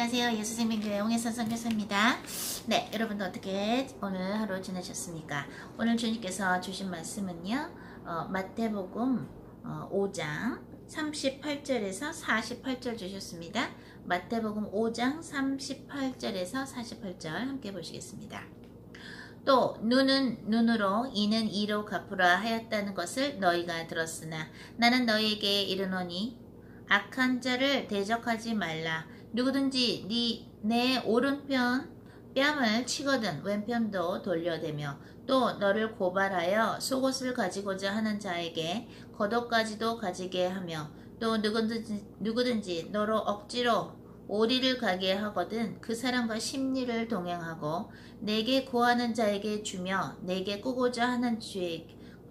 안녕하세요. 예수생명교회 홍혜선 선교사입니다. 네, 여러분도 어떻게 오늘 하루 지내셨습니까? 오늘 주님께서 주신 말씀은요, 마태복음 5장 38절에서 48절 주셨습니다. 마태복음 5장 38절에서 48절 함께 보시겠습니다. 또 눈은 눈으로 이는 이로 갚으라 하였다는 것을 너희가 들었으나 나는 너희에게 이르노니 악한 자를 대적하지 말라. 누구든지 내 오른편 뺨을 치거든 왼편도 돌려대며 또 너를 고발하여 속옷을 가지고자 하는 자에게 겉옷까지도 가지게 하며 또 누구든지 너로 억지로 오리를 가게 하거든 그 사람과 심리를 동행하고 내게 구하는 자에게 주며 내게 꾸고자 하는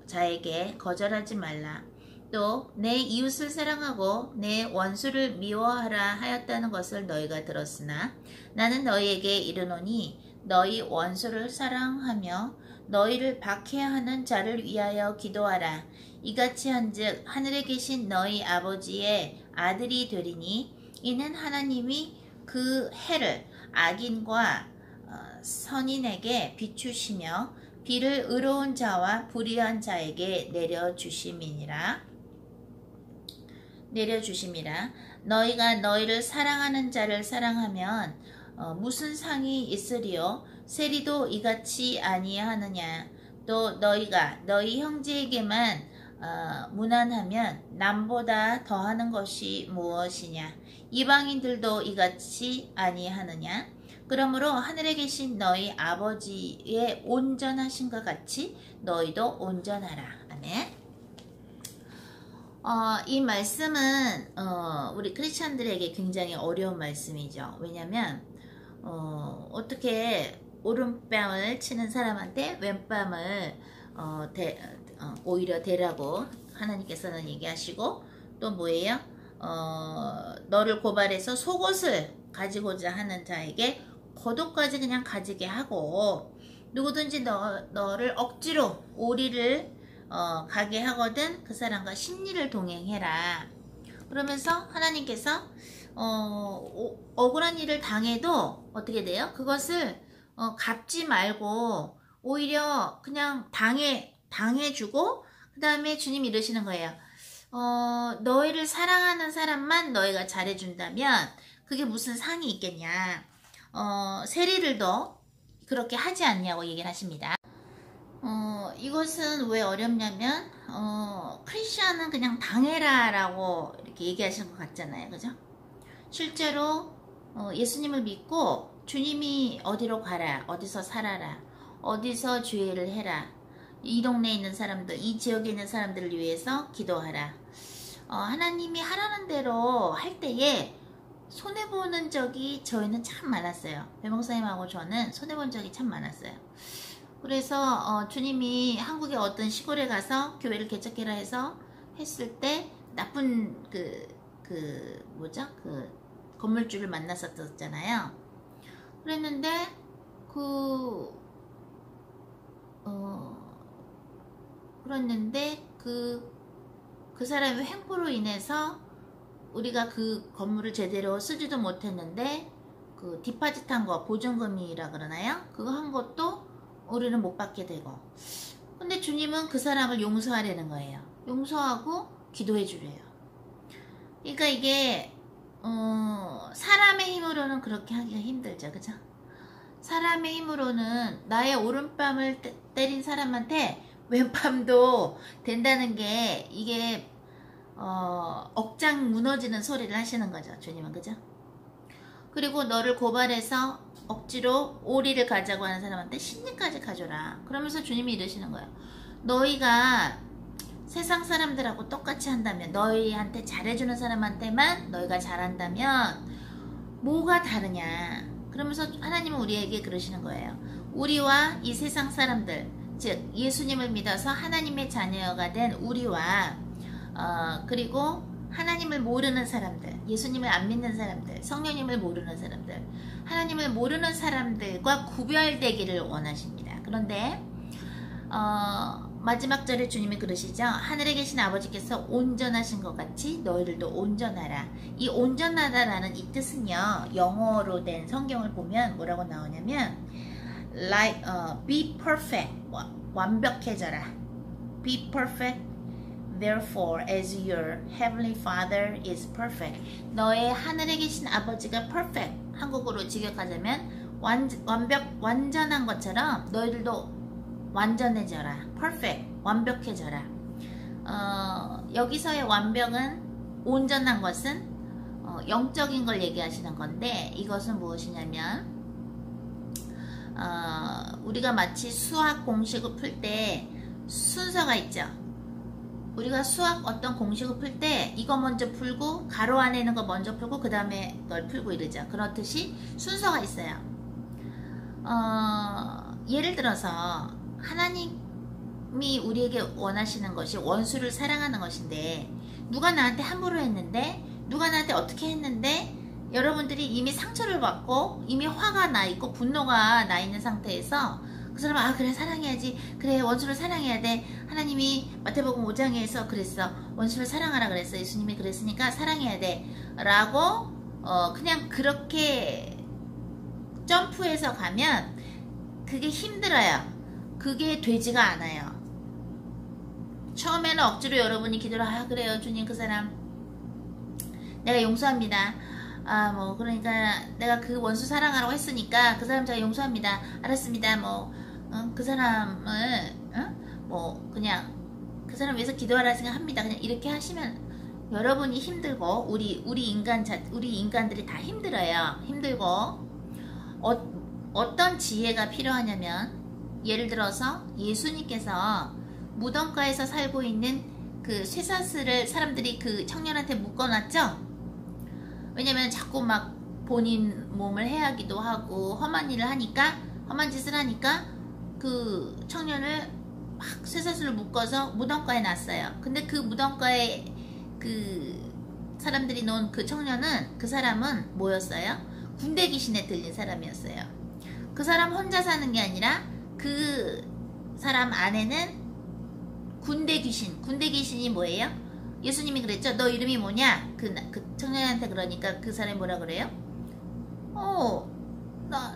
자에게 거절하지 말라. 또 내 이웃을 사랑하고 내 원수를 미워하라 하였다는 것을 너희가 들었으나 나는 너희에게 이르노니 너희 원수를 사랑하며 너희를 박해하는 자를 위하여 기도하라. 이같이 한즉 하늘에 계신 너희 아버지의 아들이 되리니 이는 하나님이 그 해를 악인과 선인에게 비추시며 비를 의로운 자와 불의한 자에게 내려주심이라. 너희가 너희를 사랑하는 자를 사랑하면 무슨 상이 있으리요? 세리도 이같이 아니하느냐? 또 너희가 너희 형제에게만 무난하면 남보다 더하는 것이 무엇이냐? 이방인들도 이같이 아니하느냐? 그러므로 하늘에 계신 너희 아버지의 온전하신것 같이 너희도 온전하라. 아멘. 이 말씀은 우리 크리스찬들에게 굉장히 어려운 말씀이죠. 왜냐하면 어떻게 오른뺨을 치는 사람한테 왼뺨을 오히려 대라고 하나님께서는 얘기하시고 또 뭐예요? 너를 고발해서 속옷을 가지고자 하는 자에게 겉옷까지 그냥 가지게 하고 누구든지 너를 억지로 오리를 가게 하거든 그 사람과 심리를 동행해라. 그러면서 하나님께서 억울한 일을 당해도 어떻게 돼요? 그것을 갚지 말고 오히려 그냥 당해주고 그 다음에 주님이 이러시는 거예요. 너희를 사랑하는 사람만 너희가 잘해준다면 그게 무슨 상이 있겠냐. 세리들도 그렇게 하지 않냐고 얘기를 하십니다. 이것은 왜 어렵냐면 크리스천은 그냥 당해라 라고 이렇게 얘기하시는 것 같잖아요. 그죠? 실제로 예수님을 믿고 주님이 어디로 가라, 어디서 살아라, 어디서 주의를 해라, 이 동네에 있는 사람들, 이 지역에 있는 사람들을 위해서 기도하라. 하나님이 하라는 대로 할 때에 손해보는 적이 저희는 참 많았어요. 배목사님하고 저는 손해본 적이 참 많았어요. 그래서 주님이 한국의 어떤 시골에 가서 교회를 개척해라 해서 했을 때 나쁜 건물주를 만났었잖아요. 그랬는데 그 사람의 횡포로 인해서 우리가 그 건물을 제대로 쓰지도 못했는데 그 디파짓한 거, 보증금이라 그러나요? 그거 한 것도 우리는 못 받게 되고. 근데 주님은 그 사람을 용서하려는 거예요. 용서하고 기도해 주래요. 그러니까 이게 사람의 힘으로는 그렇게 하기가 힘들죠. 그죠? 사람의 힘으로는 나의 오른뺨을 때린 사람한테 왼뺨도 된다는 게 이게 억장 무너지는 소리를 하시는 거죠. 주님은. 그죠? 그리고 너를 고발해서 억지로 오리를 가자고 하는 사람한테 심리까지 가져라. 그러면서 주님이 이러시는 거예요. 너희가 세상 사람들하고 똑같이 한다면, 너희한테 잘해주는 사람한테만 너희가 잘한다면 뭐가 다르냐. 그러면서 하나님은 우리에게 그러시는 거예요. 우리와 이 세상 사람들, 즉 예수님을 믿어서 하나님의 자녀가 된 우리와 그리고 하나님을 모르는 사람들, 예수님을 안 믿는 사람들, 성령님을 모르는 사람들, 하나님을 모르는 사람들과 구별되기를 원하십니다. 그런데 마지막 절에 주님이 그러시죠. 하늘에 계신 아버지께서 온전하신 것 같이 너희들도 온전하라. 이 온전하다라는 이 뜻은요. 영어로 된 성경을 보면 뭐라고 나오냐면 be perfect. 완벽해져라. Be perfect. Therefore, as your heavenly Father is perfect. 너의 하늘에 계신 아버지가 perfect. 한국어로 직역하자면 완전한 것처럼 너희들도 완전해져라. perfect. 완벽해져라. 여기서의 완벽은 온전한 것은 영적인 걸 얘기하시는 건데 이것은 무엇이냐면 우리가 마치 수학 공식을 풀 때 순서가 있죠. 우리가 수학 어떤 공식을 풀 때 이거 먼저 풀고 가로 안에 있는 거 먼저 풀고 그 다음에 걸 풀고 이러죠. 그렇듯이 순서가 있어요. 예를 들어서 하나님이 우리에게 원하시는 것이 원수를 사랑하는 것인데 누가 나한테 함부로 했는데 누가 나한테 어떻게 했는데 여러분들이 이미 상처를 받고 이미 화가 나 있고 분노가 나 있는 상태에서 그 사람은 그래 사랑해야지 그래 원수를 사랑해야 돼 하나님이 마태복음 5장에서 그랬어 원수를 사랑하라 그랬어 예수님이 그랬으니까 사랑해야 돼 라고 그냥 그렇게 점프해서 가면 그게 힘들어요. 그게 되지가 않아요. 처음에는 억지로 여러분이 기도를 그래요 주님 그 사람 내가 용서합니다. 그러니까 내가 그 원수 사랑하라고 했으니까 그 사람 제가 용서합니다. 알았습니다. 그 사람을 그냥 그 사람 위해서 기도하라 생각합니다. 그냥 이렇게 하시면 여러분이 힘들고 우리 인간들이 다 힘들어요. 힘들고 어떤 지혜가 필요하냐면 예를 들어서 예수님께서 무덤가에서 살고 있는 그 쇠사슬을 사람들이 그 청년한테 묶어놨죠. 왜냐면 자꾸 막 본인 몸을 해하기도 하고 험한 짓을 하니까 그 청년을 막 쇠사슬로 묶어서 무덤가에 놨어요. 근데 그 무덤가에 그 사람들이 놓은 그 청년은 그 사람은 뭐였어요? 군대 귀신에 들린 사람이었어요. 그 사람 혼자 사는 게 아니라 그 사람 안에는 군대 귀신이 뭐예요? 예수님이 그랬죠. 너 이름이 뭐냐? 그 청년한테 그러니까 그 사람이 뭐라 그래요?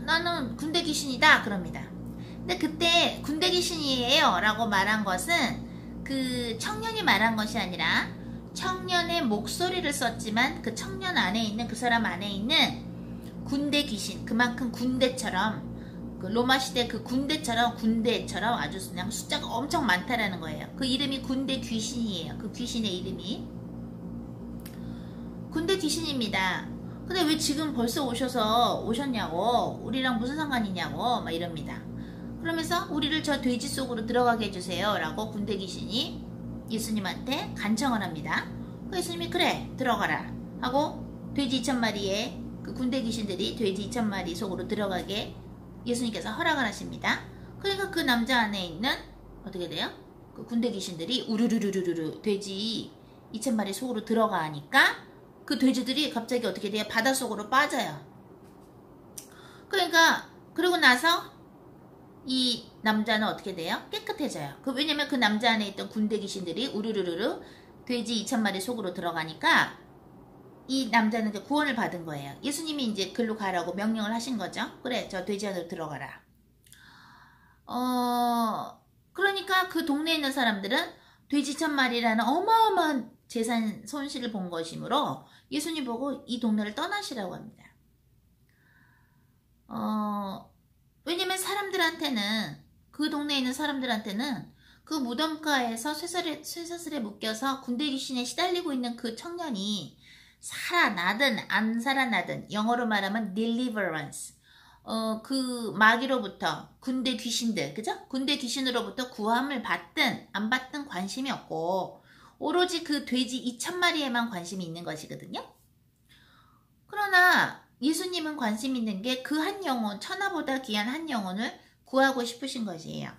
나는 군대 귀신이다 그럽니다. 근데 그때 군대 귀신이에요 라고 말한 것은 그 청년이 말한 것이 아니라 청년의 목소리를 썼지만 그 청년 안에 있는 그 사람 안에 있는 군대 귀신 그만큼 군대처럼 그 로마 시대 그 군대처럼 아주 그냥 숫자가 엄청 많다라는 거예요. 그 이름이 군대 귀신이에요. 그 귀신의 이름이 군대 귀신입니다. 근데 왜 지금 벌써 오셨냐고 우리랑 무슨 상관이냐고 막 이럽니다. 그러면서 우리를 저 돼지 속으로 들어가게 해주세요 라고 군대 귀신이 예수님한테 간청을 합니다. 그 예수님이 그래 들어가라 하고 돼지 2,000마리의 그 군대 귀신들이 돼지 2,000마리 속으로 들어가게 예수님께서 허락을 하십니다. 그러니까 그 남자 안에 있는 어떻게 돼요? 그 군대 귀신들이 우르르르르르 돼지 2,000마리 속으로 들어가니까 그 돼지들이 갑자기 어떻게 돼요? 바닷속으로 빠져요. 그러니까 그러고 나서 이 남자는 어떻게 돼요? 깨끗해져요. 왜냐면 그 남자 안에 있던 군대 귀신들이 우르르르르 돼지 2,000마리 속으로 들어가니까 이 남자는 구원을 받은 거예요. 예수님이 이제 글로 가라고 명령을 하신 거죠. 그래 저 돼지 안으로 들어가라. 그러니까 그 동네에 있는 사람들은 돼지 1,000마리라는 어마어마한 재산 손실을 본 것이므로 예수님 보고 이 동네를 떠나시라고 합니다. 왜냐면 사람들한테는 그 동네에 있는 사람들한테는 그 무덤가에서 쇠사슬에 묶여서 군대 귀신에 시달리고 있는 그 청년이 살아나든 안 살아나든 영어로 말하면 deliverance 그 마귀로부터 군대 귀신들 그죠? 군대 귀신으로부터 구함을 받든 안 받든 관심이 없고 오로지 그 돼지 2,000마리에만 관심이 있는 것이거든요. 그러나 예수님은 관심 있는 게 그 한 영혼 천하보다 귀한 한 영혼을 구하고 싶으신 것이에요.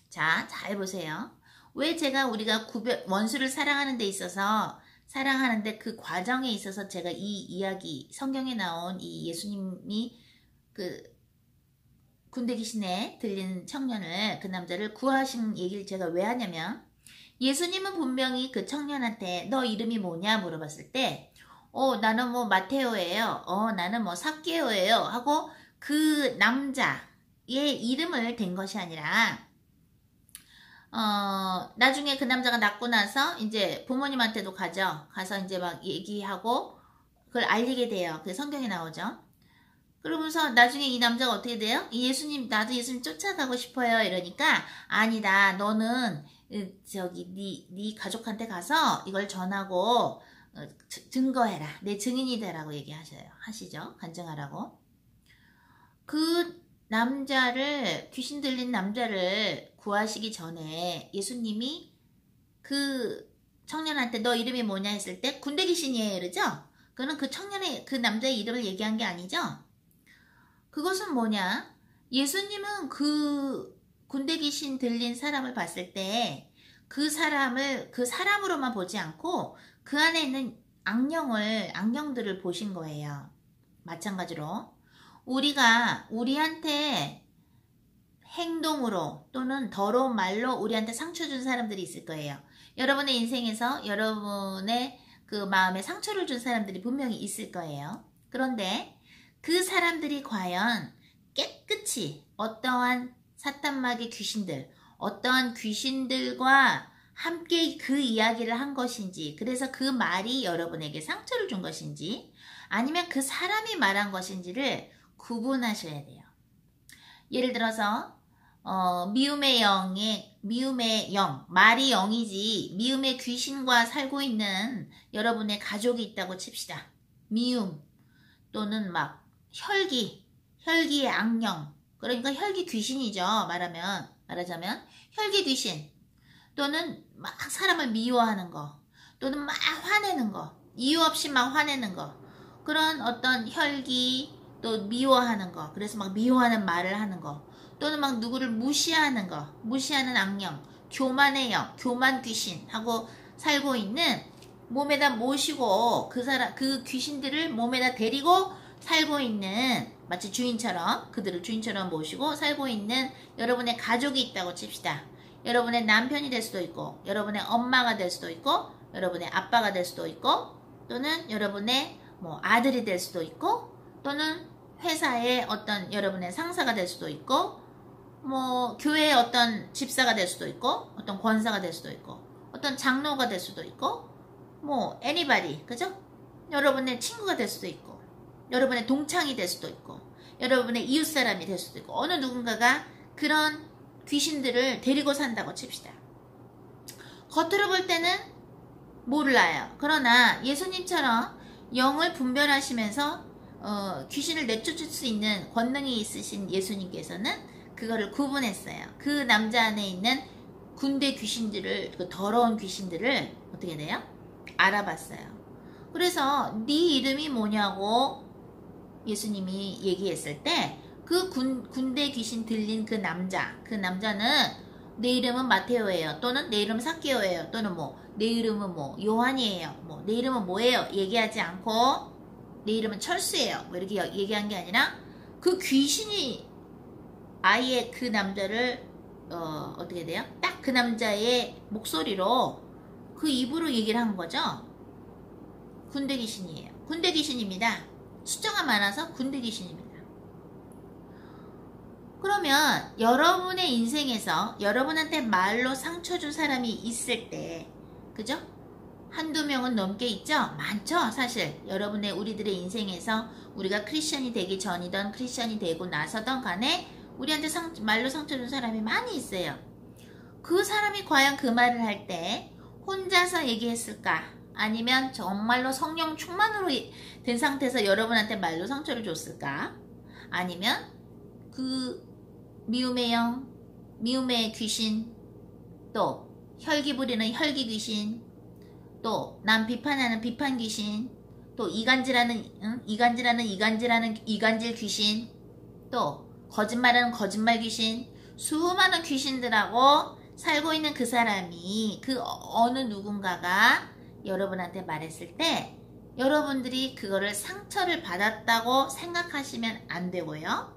자, 잘 보세요. 왜 우리가 원수를 사랑하는 데 있어서 사랑하는데 그 과정에 있어서 제가 이 이야기 성경에 나온 이 예수님이 그 군대 귀신에 들린 청년을, 그 남자를 구하신 얘기를 제가 왜 하냐면, 예수님은 분명히 그 청년한테 너 이름이 뭐냐 물어봤을 때 나는 뭐 마테오예요. 나는 뭐 삭개오예요. 하고 그 남자의 이름을 댄 것이 아니라 나중에 그 남자가 낳고 나서 이제 부모님한테도 가서 이제 막 얘기하고 그걸 알리게 돼요. 그게 성경에 나오죠. 그러면서 나중에 이 남자가 어떻게 돼요? 예수님, 나도 예수님 쫓아가고 싶어요. 이러니까 아니다. 너는 저기 네 가족한테 가서 이걸 전하고 증거해라. 내 증인이 되라고 하시죠. 간증하라고. 그 남자를, 귀신 들린 남자를 구하시기 전에 예수님이 그 청년한테 너 이름이 뭐냐 했을 때 군대 귀신이에요. 이러죠? 그는 그 남자의 이름을 얘기한 게 아니죠? 그것은 뭐냐? 예수님은 그 군대 귀신 들린 사람을 봤을 때 그 사람을 그 사람으로만 보지 않고 그 안에 있는 악령들을 보신 거예요. 마찬가지로 우리한테 행동으로 또는 더러운 말로 우리한테 상처 준 사람들이 있을 거예요. 여러분의 인생에서 여러분의 그 마음에 상처를 준 사람들이 분명히 있을 거예요. 그런데 그 사람들이 과연 깨끗이 어떠한 사탄마귀 귀신들, 어떠한 귀신들과 함께 그 이야기를 한 것인지, 그래서 그 말이 여러분에게 상처를 준 것인지, 아니면 그 사람이 말한 것인지를 구분하셔야 돼요. 예를 들어서 미움의 영, 말이 영이지 미움의 귀신과 살고 있는 여러분의 가족이 있다고 칩시다. 미움 또는 막 혈기의 악령, 그러니까 혈기 귀신이죠. 말하자면 혈기 귀신, 또는 막 사람을 미워하는 거, 또는 막 화내는 거, 이유 없이 막 화내는 거, 그런 어떤 혈기, 또 미워하는 거, 그래서 막 미워하는 말을 하는 거, 또는 막 누구를 무시하는 거, 무시하는 악령, 교만의 영, 교만 귀신 하고 살고 있는, 몸에다 모시고 그 귀신들을 몸에다 데리고 살고 있는, 마치 그들을 주인처럼 모시고 살고 있는 여러분의 가족이 있다고 칩시다. 여러분의 남편이 될 수도 있고, 여러분의 엄마가 될 수도 있고, 여러분의 아빠가 될 수도 있고, 또는 여러분의 뭐 아들이 될 수도 있고, 또는 회사의 어떤 여러분의 상사가 될 수도 있고, 뭐 교회의 어떤 집사가 될 수도 있고, 어떤 권사가 될 수도 있고, 어떤 장로가 될 수도 있고, 뭐 anybody, 그죠? 여러분의 친구가 될 수도 있고, 여러분의 동창이 될 수도 있고, 여러분의 이웃사람이 될 수도 있고, 어느 누군가가 그런 귀신들을 데리고 산다고 칩시다. 겉으로 볼 때는 몰라요. 그러나 예수님처럼 영을 분별하시면서 귀신을 내쫓을 수 있는 권능이 있으신 예수님께서는 그거를 구분했어요. 그 남자 안에 있는 군대 귀신들을, 그 더러운 귀신들을 어떻게 돼요? 알아봤어요. 그래서 네 이름이 뭐냐고 예수님이 얘기했을 때 그 군대 귀신 들린 그 남자는 내 이름은 마테오예요. 또는 내 이름은 삭개오예요. 또는 뭐 내 이름은 뭐 요한이에요. 뭐 내 이름은 뭐예요. 얘기하지 않고 내 이름은 철수예요. 뭐 이렇게 얘기한 게 아니라 그 귀신이 아예 그 남자를 어떻게 돼요? 딱 그 남자의 목소리로 그 입으로 얘기를 한 거죠. 군대 귀신이에요. 군대 귀신입니다. 숫자가 많아서 군대 귀신입니다. 그러면 여러분의 인생에서 여러분한테 말로 상처 준 사람이 있을 때, 그죠? 한두 명은 넘게 있죠? 많죠? 사실 우리들의 인생에서 우리가 크리스천이 되기 전이든 크리스천이 되고 나서든 간에 우리한테 말로 상처 준 사람이 많이 있어요. 그 사람이 과연 그 말을 할 때 혼자서 얘기했을까? 아니면 정말로 성령 충만으로 된 상태에서 여러분한테 말로 상처를 줬을까? 아니면 그 미움의 영, 미움의 귀신, 또 혈기 부리는 혈기 귀신, 또 남 비판하는 비판 귀신, 또 이간질하는 이간질 귀신, 또 거짓말하는 거짓말 귀신, 수많은 귀신들하고 살고 있는 그 사람이, 그 어느 누군가가 여러분한테 말했을 때 여러분들이 그거를 상처를 받았다고 생각하시면 안 되고요.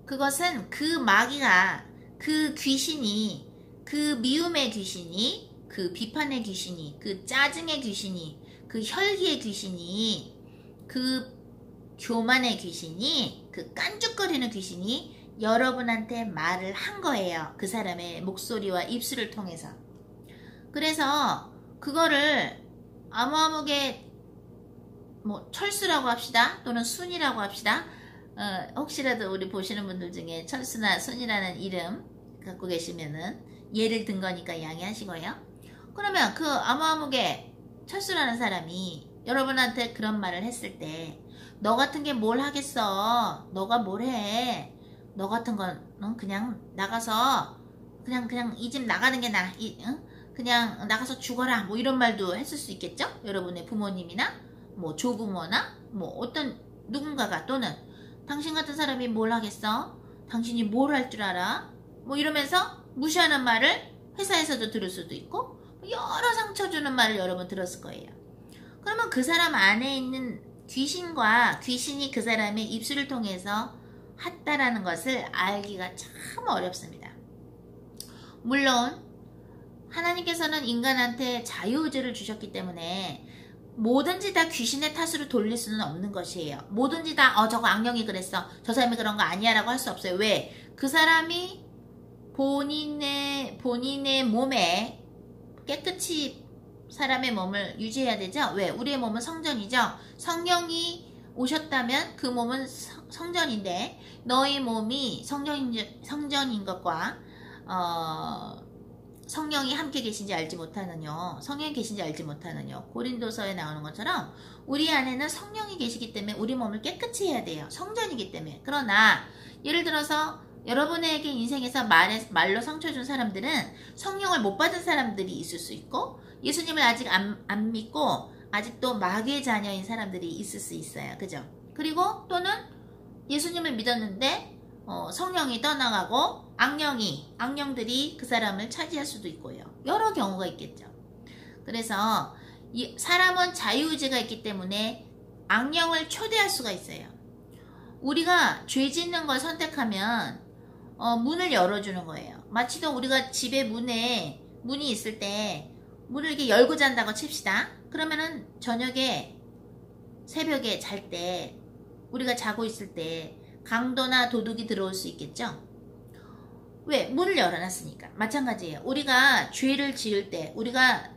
그것은 그 마귀가, 그 귀신이, 그 미움의 귀신이, 그 비판의 귀신이, 그 짜증의 귀신이, 그 혈기의 귀신이, 그 교만의 귀신이, 그 깐죽거리는 귀신이 여러분한테 말을 한 거예요. 그 사람의 목소리와 입술을 통해서. 그래서 그거를 아무아무게 뭐 철수라고 합시다. 또는 순이라고 합시다. 혹시라도 우리 보시는 분들 중에 철수나 순이라는 이름 갖고 계시면은 예를 든 거니까 양해하시고요. 그러면 그 아무아무게 철수라는 사람이 여러분한테 그런 말을 했을 때 너 같은 게 뭘 하겠어? 너가 뭘 해? 너 같은 건 그냥 나가서 그냥 이 집 나가는 게 나. 그냥 나가서 죽어라. 뭐 이런 말도 했을 수 있겠죠? 여러분의 부모님이나 뭐 조부모나 뭐 어떤 누군가가, 또는 당신 같은 사람이 뭘 하겠어? 당신이 뭘 할 줄 알아? 뭐 이러면서 무시하는 말을 회사에서도 들을 수도 있고 여러 상처 주는 말을 여러분 들었을 거예요. 그러면 그 사람 안에 있는 귀신과 귀신이 그 사람의 입술을 통해서 했다라는 것을 알기가 참 어렵습니다. 물론 하나님께서는 인간한테 자유의지를 주셨기 때문에 뭐든지 다 귀신의 탓으로 돌릴 수는 없는 것이에요. 뭐든지 다 저거 악령이 그랬어, 저 사람이 그런 거 아니야 라고 할 수 없어요. 왜? 그 사람이 본인의 몸에 깨끗이 사람의 몸을 유지해야 되죠. 왜? 우리의 몸은 성전이죠. 성령이 오셨다면 그 몸은 성전인데 너희 몸이 성전인 것과 성령이 함께 계신지 알지 못하느뇨. 성령이 계신지 알지 못하느뇨. 고린도서에 나오는 것처럼 우리 안에는 성령이 계시기 때문에 우리 몸을 깨끗이 해야 돼요. 성전이기 때문에. 그러나 예를 들어서 여러분에게 인생에서 말로 상처 준 사람들은 성령을 못 받은 사람들이 있을 수 있고, 예수님을 아직 안 믿고 아직도 마귀의 자녀인 사람들이 있을 수 있어요. 그죠? 그리고 또는 예수님을 믿었는데 성령이 떠나가고 악령들이 그 사람을 차지할 수도 있고요. 여러 경우가 있겠죠. 그래서 사람은 자유의지가 있기 때문에 악령을 초대할 수가 있어요. 우리가 죄 짓는 걸 선택하면 문을 열어주는 거예요. 마치도 우리가 집에 문이 있을 때 문을 이렇게 열고 잔다고 칩시다. 그러면은 저녁에 새벽에 잘 때 우리가 자고 있을 때 강도나 도둑이 들어올 수 있겠죠. 왜? 문을 열어놨으니까. 마찬가지예요. 우리가 죄를 지을 때, 우리가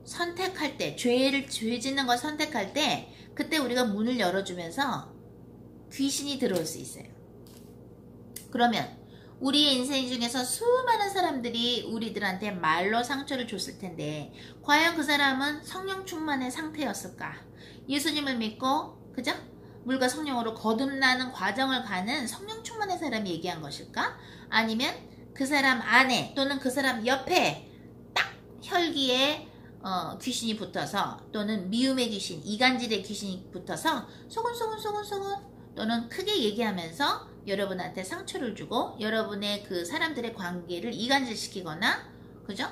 선택할 때, 죄 짓는 걸 선택할 때 그때 우리가 문을 열어주면서 귀신이 들어올 수 있어요. 그러면 우리의 인생 중에서 수많은 사람들이 우리들한테 말로 상처를 줬을 텐데 과연 그 사람은 성령 충만의 상태였을까? 예수님을 믿고 그죠? 물과 성령으로 거듭나는 과정을 가는 성령 충만의 사람이 얘기한 것일까? 아니면 그 사람 안에 또는 그 사람 옆에 딱 혈기에 귀신이 붙어서, 또는 미움의 귀신, 이간질의 귀신이 붙어서 소곤소곤 또는 크게 얘기하면서 여러분한테 상처를 주고 여러분의 그 사람들의 관계를 이간질시키거나, 그죠?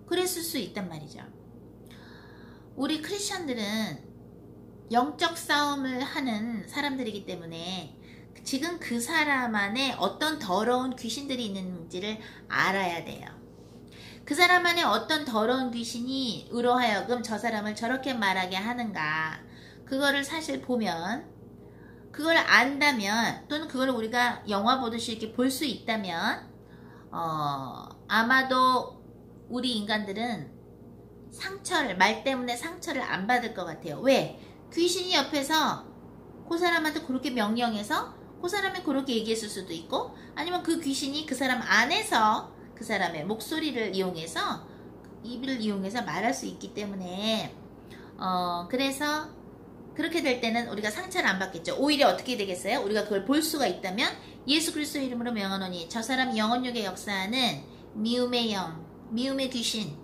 그랬을 수 있단 말이죠. 우리 크리스천들은 영적 싸움을 하는 사람들이기 때문에 지금 그 사람 안에 어떤 더러운 귀신들이 있는지를 알아야 돼요. 그 사람 안에 어떤 더러운 귀신이 으로 하여금 저 사람을 저렇게 말하게 하는가, 그거를 사실 보면, 그걸 안다면, 또는 그걸 우리가 영화 보듯이 이렇게 볼 수 있다면 아마도 우리 인간들은 말 때문에 상처를 안 받을 것 같아요. 왜? 귀신이 옆에서 그 사람한테 그렇게 명령해서 그 사람이 그렇게 얘기했을 수도 있고, 아니면 그 귀신이 그 사람 안에서 그 사람의 목소리를 이용해서, 입을 이용해서 말할 수 있기 때문에 그래서 그렇게 될 때는 우리가 상처를 안 받겠죠. 오히려 어떻게 되겠어요? 우리가 그걸 볼 수가 있다면 예수 그리스도 이름으로 명하노니 저 사람 영혼육의 역사는 미움의 영, 미움의 귀신,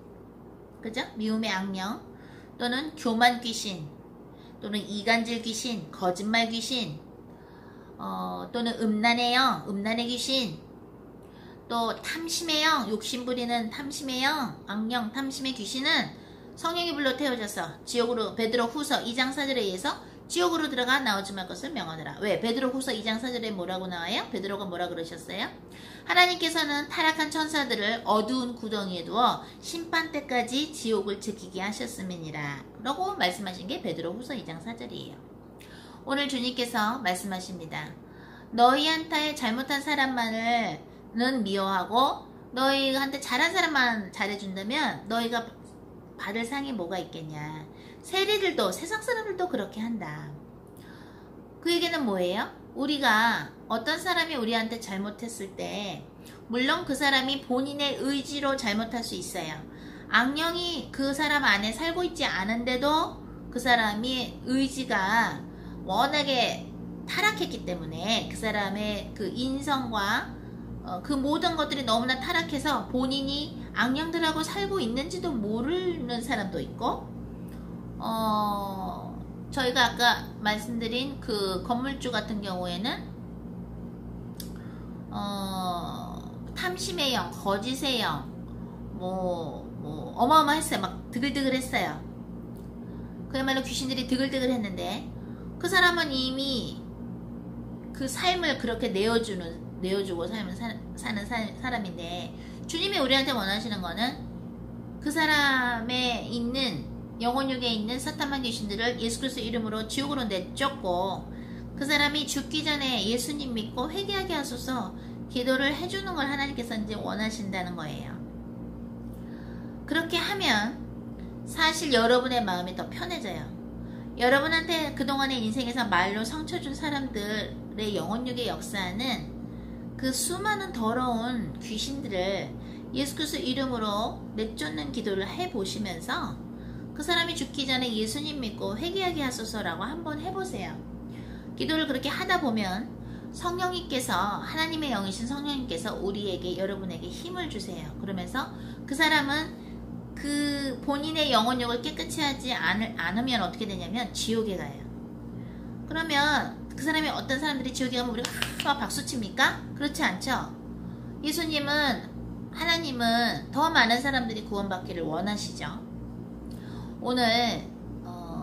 그죠? 미움의 악령, 또는 교만 귀신, 또는 이간질 귀신, 거짓말 귀신, 또는 음란의 영, 음란의 귀신, 또 탐심의 영, 욕심부리는 탐심의 영, 악령, 탐심의 귀신은 성령이 불러 태워져서 지옥으로, 베드로 후서 2장 4절에 의해서 지옥으로 들어가 나오지 말 것을 명하노라. 왜? 베드로 후서 2장 4절에 뭐라고 나와요? 베드로가 뭐라 그러셨어요? 하나님께서는 타락한 천사들을 어두운 구덩이에 두어 심판 때까지 지옥을 지키게 하셨음이니라 라고 말씀하신 게 베드로 후서 2장 4절이에요. 오늘 주님께서 말씀하십니다. 너희한테 잘못한 사람만은 미워하고 너희한테 잘한 사람만 잘해준다면 너희가 받을 상이 뭐가 있겠냐. 세리들도 세상 사람들도 그렇게 한다. 그 얘기는 뭐예요? 우리가 어떤 사람이 우리한테 잘못했을 때 물론 그 사람이 본인의 의지로 잘못할 수 있어요. 악령이 그 사람 안에 살고 있지 않은데도 그 사람이 의지가 워낙에 타락했기 때문에 그 사람의 그 인성과 그 모든 것들이 너무나 타락해서 본인이 악령들하고 살고 있는지도 모르는 사람도 있고 저희가 아까 말씀드린 그 건물주 같은 경우에는 탐심의 영, 거짓의 영, 어마어마했어요. 막 드글드글했어요. 그야말로 귀신들이 드글드글했는데 그 사람은 이미 그 삶을 그렇게 내어주고 삶을 사는 사람인데 주님이 우리한테 원하시는 거는 그 사람에 있는 영혼육에 있는 사탄만 귀신들을 예수 그리스도 이름으로 지옥으로 내쫓고 그 사람이 죽기 전에 예수님 믿고 회개하게 하소서 기도를 해주는 걸 하나님께서 이제 원하신다는 거예요. 그렇게 하면 사실 여러분의 마음이 더 편해져요. 여러분한테 그동안의 인생에서 말로 상처 준 사람들의 영혼육의 역사는 그 수많은 더러운 귀신들을 예수 그리스도 이름으로 내쫓는 기도를 해보시면서 그 사람이 죽기 전에 예수님 믿고 회개하게 하소서라고 한번 해보세요. 기도를 그렇게 하다 보면 성령님께서 하나님의 영이신 성령님께서 우리에게 여러분에게 힘을 주세요. 그러면서 그 사람은 그 본인의 영혼력을 깨끗이 하지 않으면 어떻게 되냐면 지옥에 가요. 그러면 그 사람이 어떤 사람들이 지옥에 가면 우리가 막 박수칩니까? 그렇지 않죠. 예수님은 하나님은 더 많은 사람들이 구원받기를 원하시죠. 오늘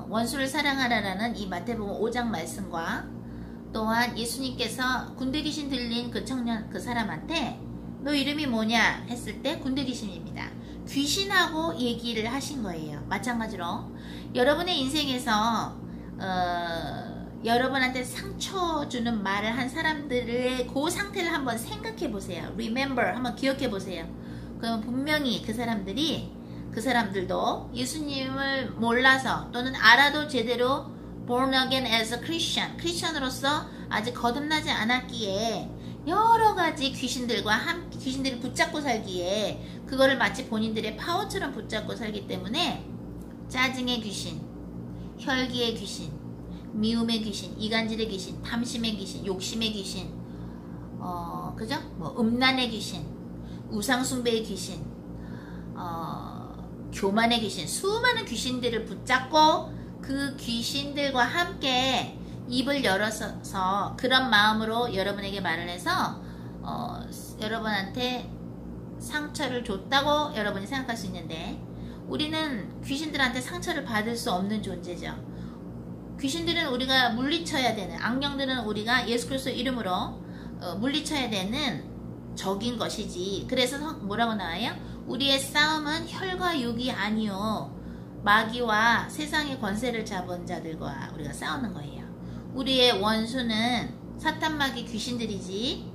원수를 사랑하라라는 이 마태복음 5장 말씀과 또한 예수님께서 군대 귀신 들린 그 청년 그 사람한테 너 이름이 뭐냐 했을 때 군대 귀신입니다. 귀신하고 얘기를 하신 거예요. 마찬가지로 여러분의 인생에서 여러분한테 상처 주는 말을 한 사람들의 그 상태를 한번 생각해 보세요. Remember 한번 기억해 보세요. 그러면 분명히 그 사람들도 예수님을 몰라서 또는 알아도 제대로 born again as a Christian, 크리스천으로서 아직 거듭나지 않았기에 여러 가지 귀신들을 붙잡고 살기에 그거를 마치 본인들의 파워처럼 붙잡고 살기 때문에 짜증의 귀신, 혈기의 귀신, 미움의 귀신, 이간질의 귀신, 탐심의 귀신, 욕심의 귀신, 그죠? 음란의 귀신, 우상숭배의 귀신, 교만의 귀신, 수많은 귀신들을 붙잡고 그 귀신들과 함께 입을 열어서 그런 마음으로 여러분에게 말을 해서 여러분한테 상처를 줬다고 여러분이 생각할 수 있는데 우리는 귀신들한테 상처를 받을 수 없는 존재죠. 귀신들은 우리가 물리쳐야 되는, 악령들은 우리가 예수 그리스도 이름으로 물리쳐야 되는 적인 것이지. 그래서 뭐라고 나와요? 우리의 싸움은 혈과 육이 아니요 마귀와 세상의 권세를 잡은 자들과 우리가 싸우는 거예요. 우리의 원수는 사탄마귀 귀신들이지.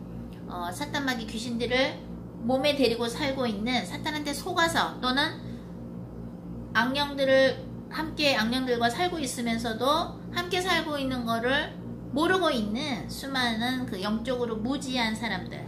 사탄마귀 귀신들을 몸에 데리고 살고 있는 사탄한테 속아서 또는 악령들과 살고 있으면서도 함께 살고 있는 거를 모르고 있는 수많은 그 영적으로 무지한 사람들.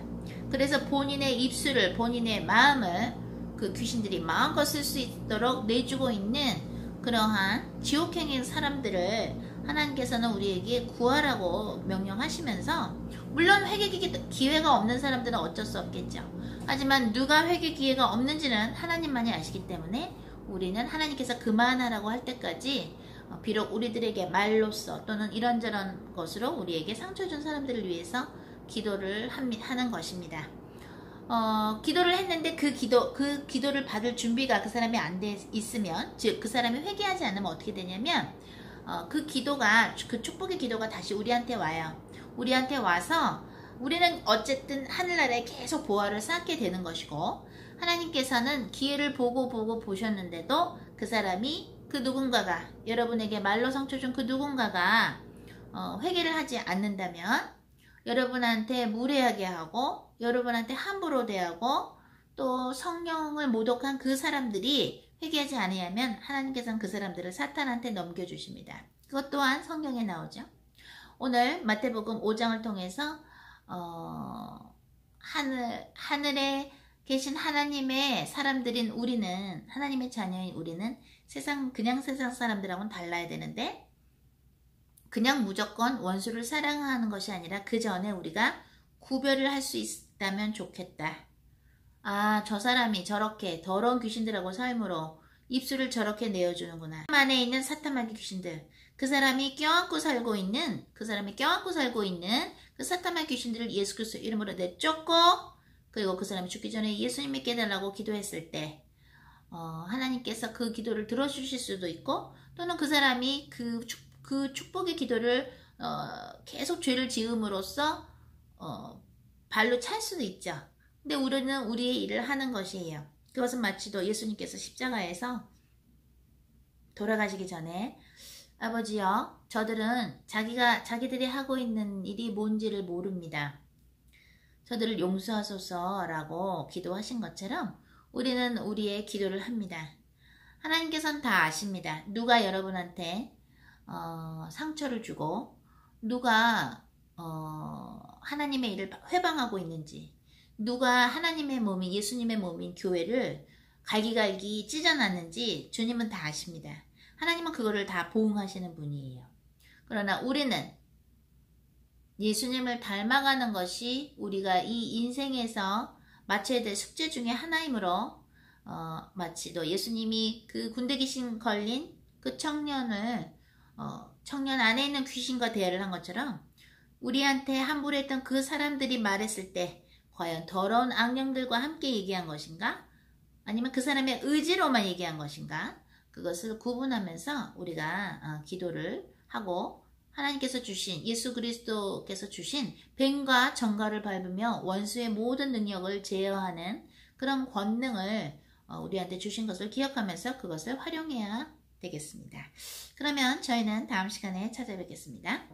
그래서 본인의 입술을, 본인의 마음을 그 귀신들이 마음껏 쓸 수 있도록 내주고 있는 그러한 지옥행의 사람들을 하나님께서는 우리에게 구하라고 명령하시면서, 물론 회개 기회가 없는 사람들은 어쩔 수 없겠죠. 하지만 누가 회개 기회가 없는지는 하나님만이 아시기 때문에 우리는 하나님께서 그만하라고 할 때까지 비록 우리들에게 말로써 또는 이런저런 것으로 우리에게 상처 준 사람들을 위해서 기도를 하는 것입니다. 기도를 했는데 그 기도를 받을 준비가 그 사람이 안 돼 있으면, 즉 그 사람이 회개하지 않으면 어떻게 되냐면 그 기도가, 그 축복의 기도가 다시 우리한테 와요. 우리한테 와서 우리는 어쨌든 하늘나라에 계속 보화를 쌓게 되는 것이고, 하나님께서는 기회를 보고 보셨는데도 그 사람이, 그 누군가가, 여러분에게 말로 상처 준 그 누군가가 회개를 하지 않는다면 여러분한테 무례하게 하고 여러분한테 함부로 대하고 또 성령을 모독한 그 사람들이 회개하지 않으면 하나님께서는 그 사람들을 사탄한테 넘겨주십니다. 그것 또한 성경에 나오죠. 오늘 마태복음 5장을 통해서 하늘에 계신 하나님의 사람들인 우리는, 하나님의 자녀인 우리는 그냥 세상 사람들하고는 달라야 되는데, 그냥 무조건 원수를 사랑하는 것이 아니라 그 전에 우리가 구별을 할 수 있다면 좋겠다. 아, 저 사람이 저렇게 더러운 귀신들하고 삶으로 입술을 저렇게 내어주는구나. 안에 있는 사탄마귀 귀신들, 그 사람이 껴안고 살고 있는 그 사탄마귀 귀신들을 예수 그리스도 이름으로 내쫓고, 그리고 그 사람이 죽기 전에 예수님 믿게 해달라고 기도했을 때 하나님께서 그 기도를 들어주실 수도 있고, 또는 그 사람이 그 축복의 기도를 계속 죄를 지음으로써 발로 찰 수도 있죠. 근데 우리는 우리의 일을 하는 것이에요. 그것은 마치도 예수님께서 십자가에서 돌아가시기 전에, 아버지여, 저들은 자기들이 하고 있는 일이 뭔지를 모릅니다. 저들을 용서하소서라고 기도하신 것처럼 우리는 우리의 기도를 합니다. 하나님께서는 다 아십니다. 누가 여러분한테 상처를 주고 누가 하나님의 일을 회방하고 있는지, 누가 하나님의 몸인, 예수님의 몸인 교회를 갈기갈기 찢어놨는지 주님은 다 아십니다. 하나님은 그거를 다 보응하시는 분이에요. 그러나 우리는 예수님을 닮아가는 것이 우리가 이 인생에서 마쳐야 될 숙제 중에 하나이므로, 마치도 예수님이 그 군대 귀신 걸린 그 청년 안에 있는 귀신과 대화를 한 것처럼 우리한테 함부로 했던 그 사람들이 말했을 때 과연 더러운 악령들과 함께 얘기한 것인가? 아니면 그 사람의 의지로만 얘기한 것인가? 그것을 구분하면서 우리가 기도를 하고, 하나님께서 주신, 예수 그리스도께서 주신 뱀과 정갈을 밟으며 원수의 모든 능력을 제어하는 그런 권능을 우리한테 주신 것을 기억하면서 그것을 활용해야 되겠습니다. 그러면 저희는 다음 시간에 찾아뵙겠습니다.